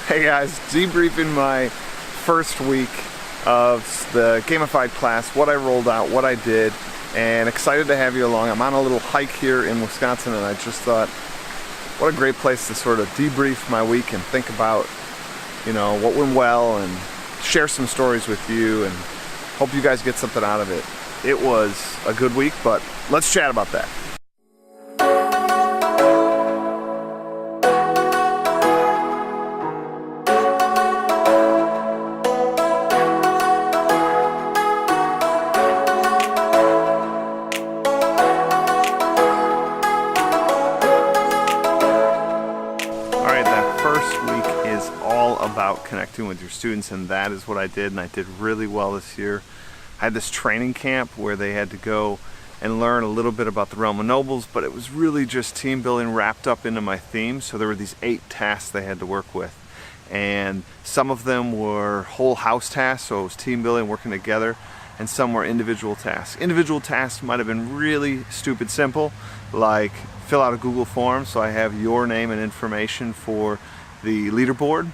Hey guys, debriefing my first week of the gamified class, what I rolled out, what I did, and excited to have you along. I'm on a little hike here in Wisconsin, and I just thought, what a great place to sort of debrief my week and think about, what went well and share some stories with you and hope you guys get something out of it. It was a good week, but let's chat about that. About connecting with your students, and that is what I did, and I did really well this year. I had this training camp where they had to go and learn a little bit about the realm of nobles, but it was really just team building wrapped up into my theme. So there were these 8 tasks they had to work with, and some of them were whole house tasks, so it was team building, working together, and some were individual tasks. Individual tasks might have been really stupid simple, like fill out a Google form so I have your name and information for the leaderboard.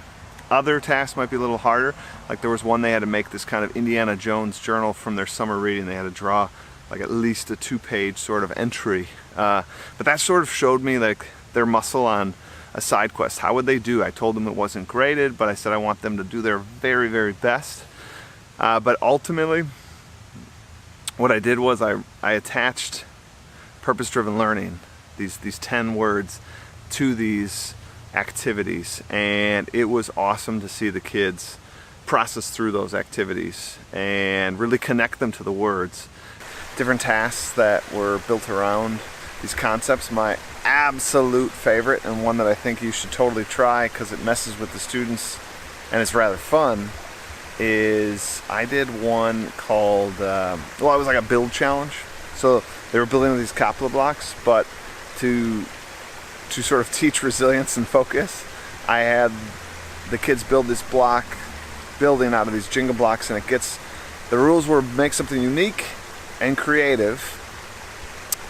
Other tasks might be a little harder, like there was one they had to make this kind of Indiana Jones journal from their summer reading. They had to draw like at least a 2-page sort of entry, but that sort of showed me like their muscle on a side quest. How would they do? I told them it wasn't graded, but I said I want them to do their very, very best. But ultimately what I did was I attached purpose-driven learning, these 10 words, to these activities, and it was awesome to see the kids process through those activities and really connect them to the words. Different tasks that were built around these concepts. My absolute favorite, and one that I think you should totally try because it messes with the students and it's rather fun, is I did one called, it was like a build challenge. So they were building these Kapla blocks, but to sort of teach resilience and focus, I had the kids build this block building out of these Jenga blocks, and the rules were make something unique and creative,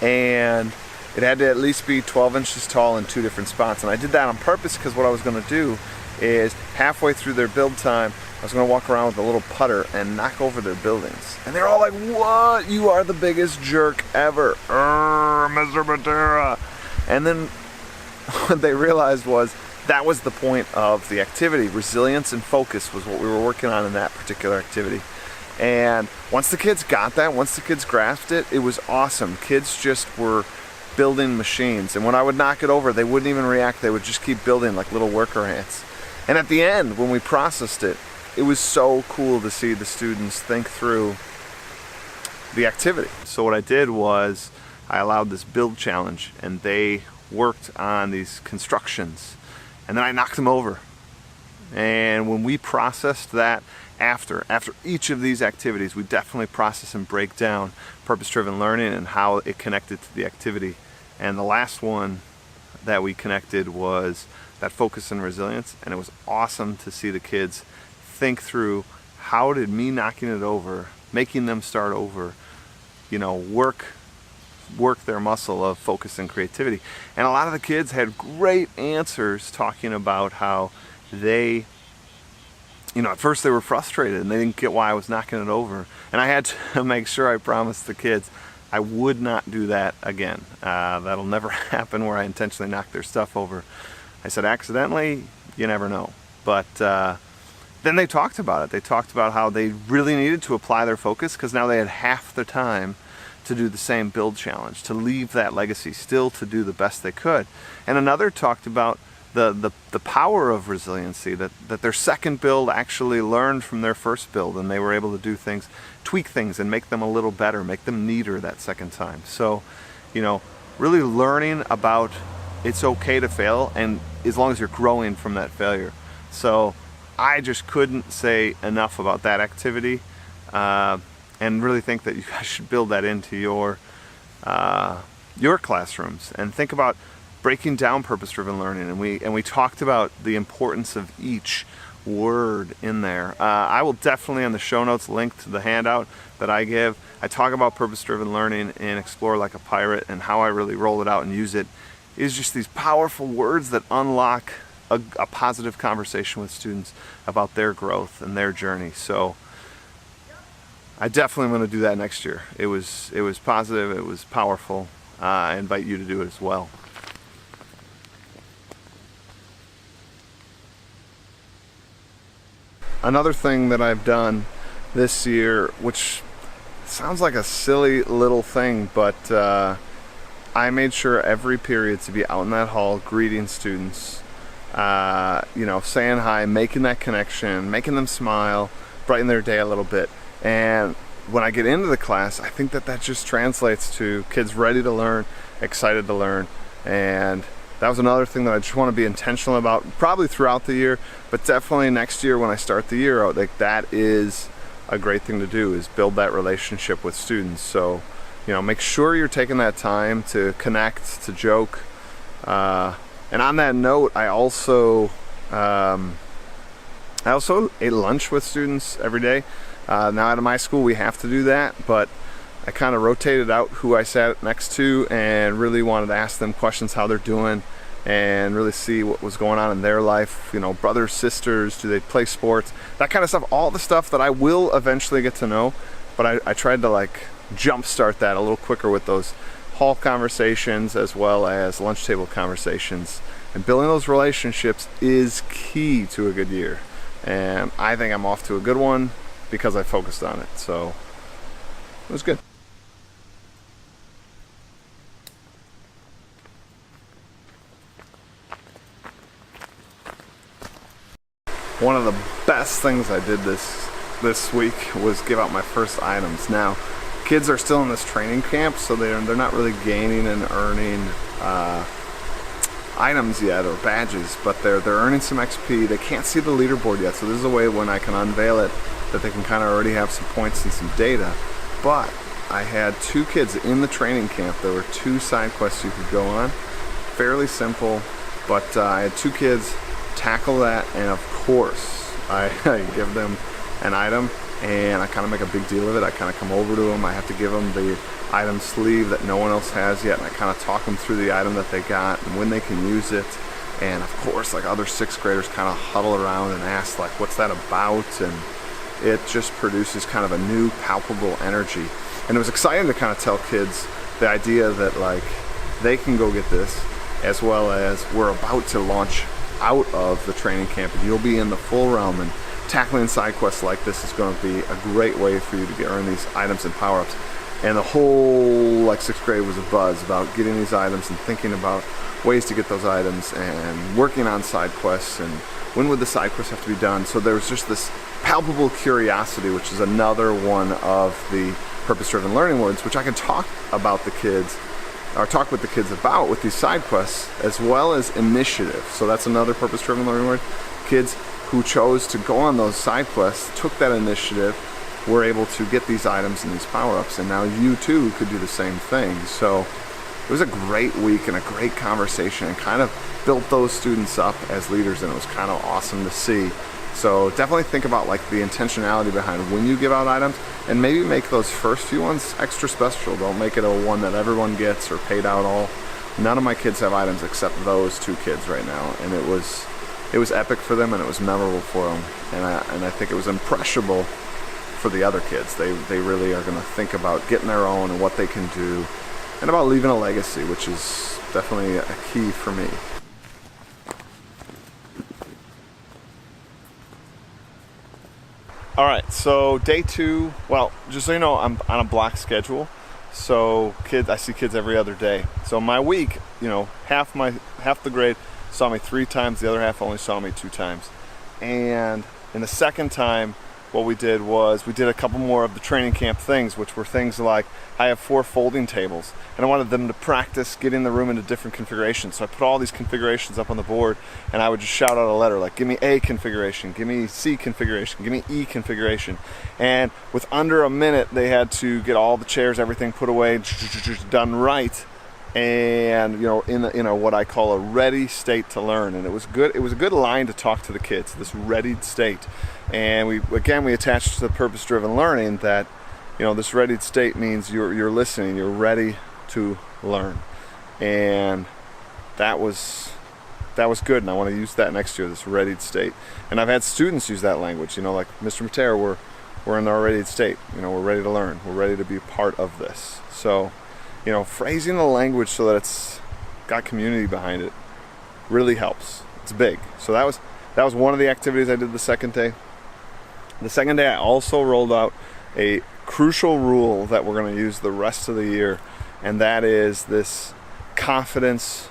and it had to at least be 12 inches tall in 2 different spots. And I did that on purpose because what I was going to do is halfway through their build time, I was going to walk around with a little putter and knock over their buildings. And they're all like, "What? You are the biggest jerk ever, mrmatera." And then what they realized was that was the point of the activity. Resilience and focus was what we were working on in that particular activity. And once the kids got that, once the kids grasped it, it was awesome. Kids just were building machines, and when I would knock it over, they wouldn't even react. They would just keep building like little worker ants. And at the end, when we processed it, it was so cool to see the students think through the activity. So what I did was I allowed this build challenge, and they worked on these constructions, and then I knocked them over. And when we processed that after each of these activities, we definitely process and break down purpose-driven learning and how it connected to the activity. And the last one that we connected was that focus and resilience, and it was awesome to see the kids think through, how did me knocking it over, making them start over, work their muscle of focus and creativity. And a lot of the kids had great answers talking about how they, at first they were frustrated and they didn't get why I was knocking it over. And I had to make sure I promised the kids I would not do that again. That'll never happen where I intentionally knock their stuff over. I said accidentally, you never know. But then they talked about it. They talked about how they really needed to apply their focus because now they had half the time to do the same build challenge, to leave that legacy, still to do the best they could. And another talked about the power of resiliency, that their second build actually learned from their first build, and they were able to do things, tweak things and make them a little better, make them neater that second time. So, really learning about it's okay to fail, and as long as you're growing from that failure. So I just couldn't say enough about that activity. And really think that you guys should build that into your classrooms, and think about breaking down purpose-driven learning. And we talked about the importance of each word in there. I will definitely on the show notes link to the handout that I give. I talk about purpose-driven learning in Explore Like a Pirate, and how I really roll it out and use it is just these powerful words that unlock a positive conversation with students about their growth and their journey. So I definitely want to do that next year. It was positive, it was powerful. I invite you to do it as well. Another thing that I've done this year, which sounds like a silly little thing, but I made sure every period to be out in that hall greeting students, you know, saying hi, making that connection, making them smile, brighten their day a little bit. And when I get into the class, I think that just translates to kids ready to learn, excited to learn. And that was another thing that I just want to be intentional about, probably throughout the year, but definitely next year when I start the year out, like that is a great thing to do, is build that relationship with students. So, you know, make sure you're taking that time to connect, to joke. And on that note, I also ate lunch with students every day. Now at my school we have to do that, but I kind of rotated out who I sat next to and really wanted to ask them questions, how they're doing, and really see what was going on in their life. You know, brothers, sisters, do they play sports, that kind of stuff, all the stuff that I will eventually get to know, but I tried to like jumpstart that a little quicker with those hall conversations as well as lunch table conversations. And building those relationships is key to a good year, and I think I'm off to a good one because I focused on it. So it was good. One of the best things I did this week was give out my first items. Now, kids are still in this training camp, so they're not really gaining and earning items yet, or badges, but they're earning some XP. They can't see the leaderboard yet, so this is a way when I can unveil it that they can kind of already have some points and some data. But I had 2 kids in the training camp. There were 2 side quests you could go on, fairly simple, but I had 2 kids tackle that, and of course I give them an item and I kind of make a big deal of it. I kind of come over to them, I have to give them the item sleeve that no one else has yet, and I kind of talk them through the item that they got and when they can use it. And of course, like, other 6th graders kind of huddle around and ask, like, what's that about? And it just produces kind of a new palpable energy. And it was exciting to kind of tell kids the idea that, like, they can go get this, as well as we're about to launch out of the training camp and you'll be in the full realm, and tackling side quests like this is going to be a great way for you to earn these items and power-ups. And the whole, like, 6th grade was a buzz about getting these items and thinking about ways to get those items and working on side quests and when would the side quests have to be done. So there was just this palpable curiosity, which is another one of the purpose-driven learning words, which I can talk about the kids, or talk with the kids about with these side quests, as well as initiative. So that's another purpose-driven learning word. Kids who chose to go on those side quests took that initiative, were able to get these items and these power-ups, and now you too could do the same thing. So it was a great week and a great conversation, and kind of built those students up as leaders, and it was kind of awesome to see. So definitely think about, like, the intentionality behind when you give out items, and maybe make those first few ones extra special. Don't make it a one that everyone gets or paid out all. None of my kids have items except those 2 kids right now, and it was epic for them, and it was memorable for them, and I think it was impressionable for the other kids. They really are going to think about getting their own and what they can do, and about leaving a legacy, which is definitely a key for me. All right, so day 2, well, just so you know, I'm on a block schedule. So I see kids every other day. So my week, you know, half the grade saw me 3 times, the other half only saw me 2 times. And in the second time, what we did was we did a couple more of the training camp things, which were things like, I have 4 folding tables, and I wanted them to practice getting the room into different configurations. So I put all these configurations up on the board, and I would just shout out a letter like, give me A configuration, give me C configuration, give me E configuration. And with under a minute, they had to get all the chairs, everything put away, done right, and, you know, in a what I call a ready state to learn. And it was good. It was a good line to talk to the kids, this readied state. And we attached to the purpose-driven learning that, you know, this readied state means you're listening, you're ready to learn. And that was that was good, and I want to use that next year, this readied state. And I've had students use that language, like Mr. Matera, we're in our readied state. We're ready to learn. We're ready to be part of this. So, phrasing the language so that it's got community behind it really helps. It's big. So that was one of the activities I did the second day. The second day I also rolled out a crucial rule that we're going to use the rest of the year, and that is this: confidence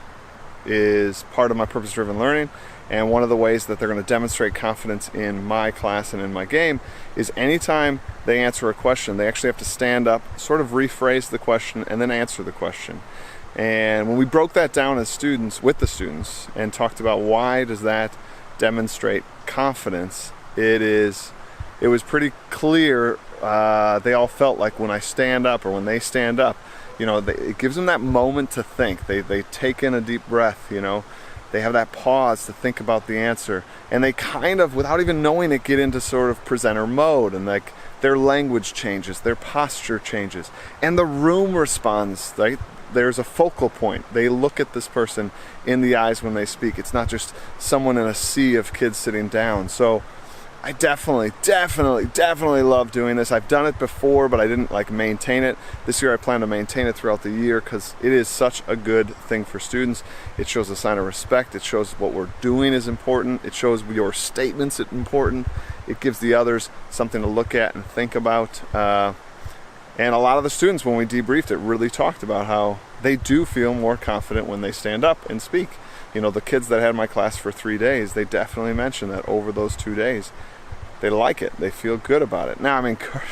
is part of my purpose-driven learning. And one of the ways that they're going to demonstrate confidence in my class and in my game is anytime they answer a question, they actually have to stand up, sort of rephrase the question, and then answer the question. And when we broke that down as students, with the students, and talked about why does that demonstrate confidence, it was pretty clear. They all felt like when I stand up, or when they stand up, it gives them that moment to think. They take in a deep breath, They have that pause to think about the answer, and they kind of, without even knowing it, get into sort of presenter mode, and like their language changes, their posture changes, and the room responds. Right? There's a focal point. They look at this person in the eyes when they speak. It's not just someone in a sea of kids sitting down. So I definitely love doing this. I've done it before, but I didn't maintain it. This year I plan to maintain it throughout the year because it is such a good thing for students. It shows a sign of respect. It shows what we're doing is important. It shows your statements are important. It gives the others something to look at and think about. And a lot of the students, when we debriefed it, really talked about how they do feel more confident when they stand up and speak. The kids that had my class for 3 days, they definitely mentioned that over those 2 days, they like it. They feel good about it. Now,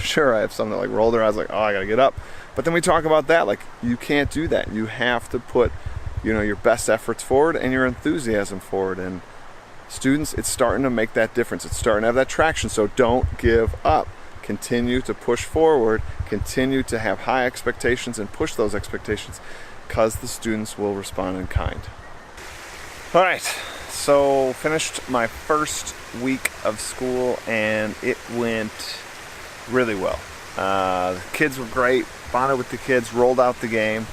sure, I have some that roll their eyes oh, I gotta get up. But then we talk about that, you can't do that. You have to put, your best efforts forward and your enthusiasm forward. And students, it's starting to make that difference. It's starting to have that traction. So don't give up. Continue to push forward. Continue to have high expectations and push those expectations, because the students will respond in kind. All right, so finished my first week of school, and it went really well. The kids were great, bonded with the kids, rolled out the game.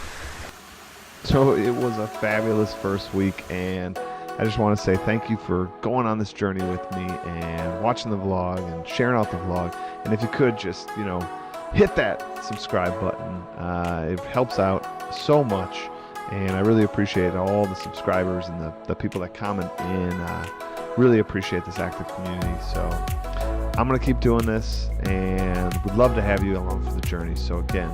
So it was a fabulous first week, and I just want to say thank you for going on this journey with me and watching the vlog and sharing out the vlog. And if you could just, hit that subscribe button. It helps out so much. And I really appreciate all the subscribers and the people that comment in. Really appreciate this active community. So I'm going to keep doing this, and would love to have you along for the journey. So again,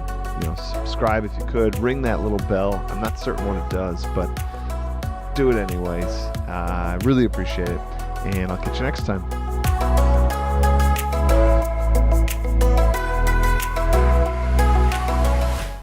subscribe if you could. Ring that little bell. I'm not certain what it does, but do it anyways. I really appreciate it. And I'll catch you next time.